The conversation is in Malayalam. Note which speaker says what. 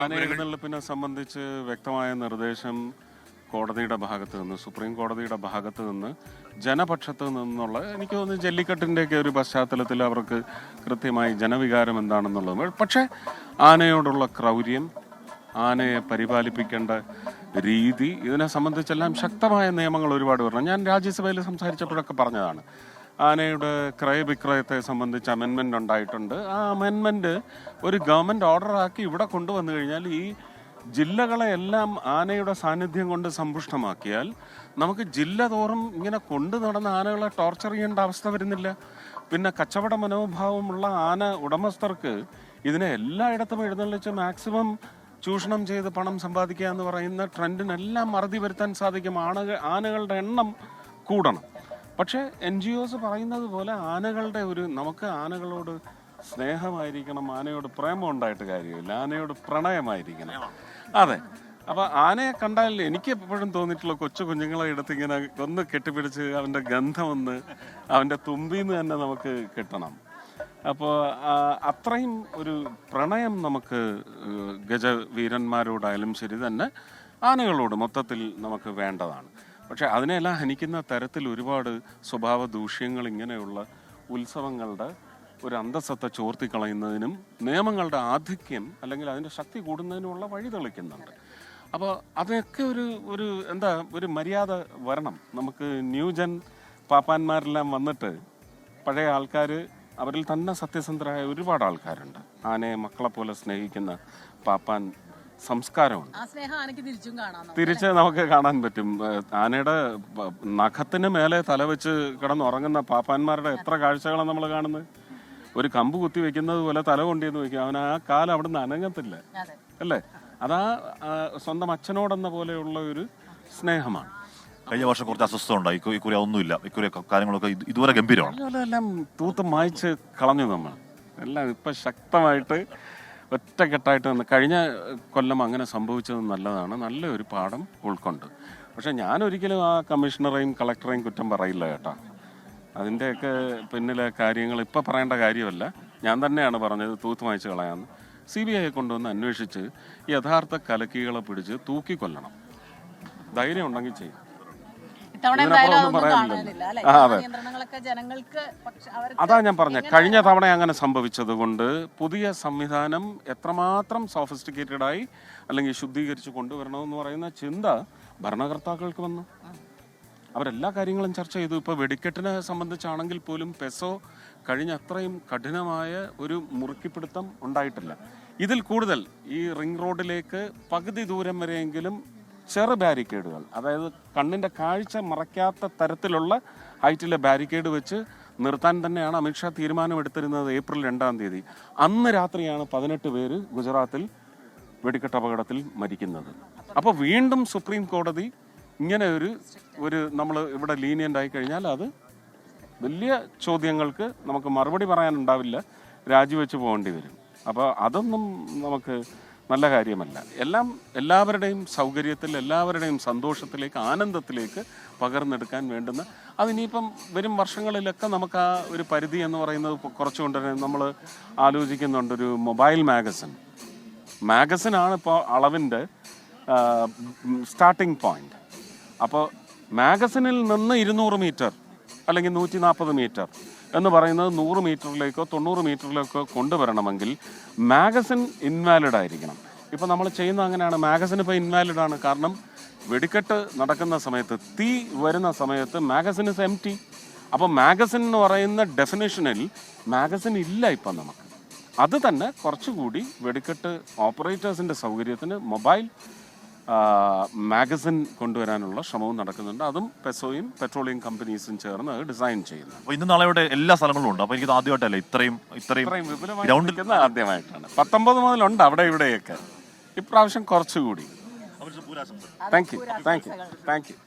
Speaker 1: ആനയെഴുന്നള്ളിപ്പിനെ സംബന്ധിച്ച് വ്യക്തമായ നിർദ്ദേശം കോടതിയുടെ ഭാഗത്ത് നിന്ന്, സുപ്രീം കോടതിയുടെ ഭാഗത്ത് നിന്ന്, ജനപക്ഷത്ത് നിന്നുള്ള, എനിക്ക് തോന്നുന്നു ജല്ലിക്കെട്ടിൻ്റെയൊക്കെ ഒരു പശ്ചാത്തലത്തിൽ അവർക്ക് കൃത്യമായി ജനവികാരം എന്താണെന്നുള്ളത്. പക്ഷേ ആനയോടുള്ള ക്രൗര്യം, ആനയെ പരിപാലിപ്പിക്കേണ്ട രീതി, ഇതിനെ സംബന്ധിച്ചെല്ലാം ശക്തമായ നിയമങ്ങൾ ഒരുപാട് വരണം. ഞാൻ രാജ്യസഭയിൽ സംസാരിച്ചപ്പോഴൊക്കെ പറഞ്ഞതാണ്. ആനയുടെ ക്രയവിക്രയത്തെ സംബന്ധിച്ച് അമെൻമെൻ്റ് ഉണ്ടായിട്ടുണ്ട്. ആ അമെൻമെൻറ്റ് ഒരു ഗവൺമെൻറ് ഓർഡറാക്കി ഇവിടെ കൊണ്ടുവന്നു കഴിഞ്ഞാൽ ഈ ജില്ലകളെയെല്ലാം ആനയുടെ സാന്നിധ്യം കൊണ്ട് സമ്പുഷ്ടമാക്കിയാൽ നമുക്ക് ജില്ല തോറും ഇങ്ങനെ കൊണ്ടു നടന്ന ആനകളെ ടോർച്ചർ ചെയ്യേണ്ട അവസ്ഥ വരുന്നില്ല. പിന്നെ കച്ചവട മനോഭാവമുള്ള ആന ഉടമസ്ഥർക്ക് ഇതിനെ എല്ലായിടത്തും എഴുന്നള്ളിച്ച് മാക്സിമം ചൂഷണം ചെയ്ത് പണം സമ്പാദിക്കുക എന്ന് പറയുന്ന ട്രെൻഡിനെല്ലാം അറുതി വരുത്താൻ സാധിക്കും. ആനകളുടെ എണ്ണം കൂടണം. പക്ഷേ NGOs പറയുന്നത് പോലെ നമുക്ക് ആനകളോട് സ്നേഹമായിരിക്കണം, ആനയോട് പ്രേമം ഉണ്ടായിട്ട് കാര്യമില്ല, ആനയോട് പ്രണയമായിരിക്കണം. അതെ. അപ്പോൾ ആനയെ കണ്ടാൽ എനിക്ക് എപ്പോഴും തോന്നിയിട്ടുള്ള കൊച്ചു കുഞ്ഞുങ്ങളെ എടുത്ത് ഇങ്ങനെ ഒന്ന് കെട്ടിപ്പിടിച്ച് അവൻ്റെ ഗന്ധമൊന്ന് അവൻ്റെ തുമ്പിന്ന് തന്നെ നമുക്ക് കിട്ടണം. അപ്പോൾ അത്രയും ഒരു പ്രണയം നമുക്ക് ഗജവീരന്മാരോടായാലും ശരി തന്നെ ആനകളോട് മൊത്തത്തിൽ നമുക്ക് വേണ്ടതാണ്. പക്ഷെ അതിനെല്ലാം ഹനിക്കുന്ന തരത്തിൽ ഒരുപാട് സ്വഭാവ ദൂഷ്യങ്ങൾ ഇങ്ങനെയുള്ള ഉത്സവങ്ങളുടെ ഒരു അന്തസ്സത്ത ചോർത്തിക്കളയുന്നതിനും നിയമങ്ങളുടെ ആധിക്യം അല്ലെങ്കിൽ അതിൻ്റെ ശക്തി കൂടുന്നതിനുമുള്ള വഴി തെളിക്കുന്നുണ്ട്. അപ്പോൾ അതിനൊക്കെ ഒരു മര്യാദ വരണം. നമുക്ക് ന്യൂജൻ പാപ്പാന്മാരെല്ലാം വന്നിട്ട് പഴയ ആൾക്കാർ, അവരിൽ തന്നെ സത്യസന്ധരായ ഒരുപാട് ആൾക്കാരുണ്ട്. ആനയെ മക്കളെ പോലെ സ്നേഹിക്കുന്ന പാപ്പാൻ സംസ്കാരമുണ്ട്. തിരിച്ച് നമുക്ക് കാണാൻ പറ്റും. ആനയുടെ നഖത്തിന് മേലെ തലവെച്ച് കിടന്നുറങ്ങുന്ന പാപ്പാന്മാരുടെ എത്ര കാഴ്ചകളാണ് നമ്മൾ കാണുന്നത്. ഒരു കമ്പ് കുത്തി വെക്കുന്നത് പോലെ തല കൊണ്ടിന്ന് വെക്കും. അവൻ ആ കാലം അവിടുന്ന് അനങ്ങത്തില്ല, അല്ലേ? അതാ സ്വന്തം അച്ഛനോടെന്ന പോലെയുള്ള ഒരു സ്നേഹമാണ്.
Speaker 2: കഴിഞ്ഞ വർഷം കുറച്ച് അസ്വസ്ഥത ഉണ്ടായി. ഇക്കുറി ഒന്നുമില്ല. ഇക്കുറി കാര്യങ്ങളൊക്കെ ഇതുവരെ ഗംഭീരമാണ്.
Speaker 1: എല്ലാം തൂത്ത് മായ്ച്ച് കളഞ്ഞു നമ്മൾ. എല്ലാം ഇപ്പം ശക്തമായിട്ട് ഒറ്റക്കെട്ടായിട്ട് നിന്ന്. കഴിഞ്ഞ കൊല്ലം അങ്ങനെ സംഭവിച്ചത് നല്ലതാണ്, നല്ലൊരു പാഠം ഉൾക്കൊണ്ട്. പക്ഷെ ഞാനൊരിക്കലും ആ കമ്മീഷണറെയും കളക്ടറെയും കുറ്റം പറയില്ല കേട്ടോ. അതിൻ്റെയൊക്കെ പിന്നിലെ കാര്യങ്ങൾ ഇപ്പം പറയേണ്ട കാര്യമല്ല. ഞാൻ തന്നെയാണ് പറഞ്ഞത് തൂത്ത് മായ്ച്ച് കളയാമെന്ന്. CBI കൊണ്ടുവന്ന് അന്വേഷിച്ച് യഥാർത്ഥ കലക്കികളെ പിടിച്ച് തൂക്കിക്കൊല്ലണം. ധൈര്യം ഉണ്ടെങ്കിൽ ചെയ്യും. അതാ ഞാൻ പറഞ്ഞ കഴിഞ്ഞ തവണ അങ്ങനെ സംഭവിച്ചത് കൊണ്ട് പുതിയ സംവിധാനം എത്രമാത്രം സോഫിസ്റ്റിക്കേറ്റഡ് ആയി അല്ലെങ്കിൽ ശുദ്ധീകരിച്ച് കൊണ്ടുവരണമെന്ന് പറയുന്ന ചിന്ത ഭരണകർത്താക്കൾക്ക് വന്നു. അവരെല്ലാ കാര്യങ്ങളും ചർച്ച ചെയ്തു. ഇപ്പോൾ വെടിക്കെട്ടിനെ സംബന്ധിച്ചാണെങ്കിൽ പോലും പെസോ കഴിഞ്ഞ അത്രയും കഠിനമായ ഒരു മുറുക്കിപ്പിടുത്തം ഉണ്ടായിട്ടില്ല. ഇതിൽ കൂടുതൽ ഈ റിംഗ് റോഡിലേക്ക് പകുതി ദൂരം വരെയെങ്കിലും ചെറു ബാരിക്കേഡുകൾ, അതായത് കണ്ണിൻ്റെ കാഴ്ച മറയ്ക്കാത്ത തരത്തിലുള്ള ഹൈറ്റിലെ ബാരിക്കേഡ് വെച്ച് നിർത്താൻ തന്നെയാണ് അമിത്ഷാ തീരുമാനമെടുത്തിരുന്നത്. ഏപ്രിൽ 2-ാം തീയതി അന്ന് രാത്രിയാണ് 18 പേര് ഗുജറാത്തിൽ വെടിക്കെട്ട് അപകടത്തിൽ മരിക്കുന്നത്. അപ്പോൾ വീണ്ടും സുപ്രീം കോടതി ഇങ്ങനെ ഒരു നമ്മൾ ഇവിടെ ലീനിയൻ്റ് ആയി കഴിഞ്ഞാൽ അത് വലിയ ചോദ്യങ്ങൾക്ക് നമുക്ക് മറുപടി പറയാനുണ്ടാവില്ല, രാജിവെച്ച് പോകേണ്ടി വരും. അപ്പോൾ അതൊന്നും നമുക്ക് നല്ല കാര്യമല്ല. എല്ലാവരുടെയും സൗകര്യത്തിൽ, എല്ലാവരുടെയും സന്തോഷത്തിലേക്ക്, ആനന്ദത്തിലേക്ക് പകർന്നെടുക്കാൻ വേണ്ടുന്ന അതിനിപ്പം വരും വർഷങ്ങളിലൊക്കെ നമുക്ക് ആ ഒരു പരിധി എന്ന് പറയുന്നത് കുറച്ചുകൊണ്ടുവരാൻ നമ്മൾ ആലോചിക്കുന്നുണ്ട്. ഒരു മൊബൈൽ മാഗസിനാണ് ഇപ്പോൾ അളവിൻ്റെ സ്റ്റാർട്ടിംഗ് പോയിന്റ്. അപ്പോൾ മാഗസിനിൽ നിന്ന് 200 മീറ്റർ അല്ലെങ്കിൽ 140 മീറ്റർ എന്ന് പറയുന്നത് 100 മീറ്ററിലേക്കോ 90 മീറ്ററിലേക്കോ കൊണ്ടുവരണമെങ്കിൽ മാഗസിൻ ഇൻവാലിഡ് ആയിരിക്കണം. ഇപ്പോൾ നമ്മൾ ചെയ്യുന്നത് അങ്ങനെയാണ്. മാഗസിൻ ഇപ്പോൾ ഇൻവാലിഡാണ്. കാരണം വെടിക്കെട്ട് നടക്കുന്ന സമയത്ത്, തീ വരുന്ന സമയത്ത് മാഗസിൻ ഇസ് എംപ്റ്റി. അപ്പോൾ മാഗസിൻ എന്ന് പറയുന്ന ഡെഫിനേഷനിൽ മാഗസിൻ ഇല്ല ഇപ്പം നമുക്ക്. അത് തന്നെ കുറച്ചുകൂടി വെടിക്കെട്ട് ഓപ്പറേറ്റേഴ്സിൻ്റെ സൗകര്യത്തിന് മൊബൈൽ മാഗസിൻ കൊണ്ടുവരാനുള്ള ശ്രമവും നടക്കുന്നുണ്ട്. അതും പെസോയും പെട്രോളിയം കമ്പനീസും ചേർന്ന് ഡിസൈൻ ചെയ്യുന്നു.
Speaker 2: അപ്പോൾ ഇന്ന് നാളെയുടെ എല്ലാ സ്ഥലങ്ങളിലും ഉണ്ട്. അപ്പോൾ എനിക്ക് ആദ്യമായിട്ടല്ല ഇത്രയും
Speaker 1: വിപുലമായിരിക്കുന്നത് ആദ്യമായിട്ടാണ്. 19 മുതലുണ്ട് അവിടെ ഇവിടെയൊക്കെ. ഇപ്രാവശ്യം കുറച്ചുകൂടി. Thank you.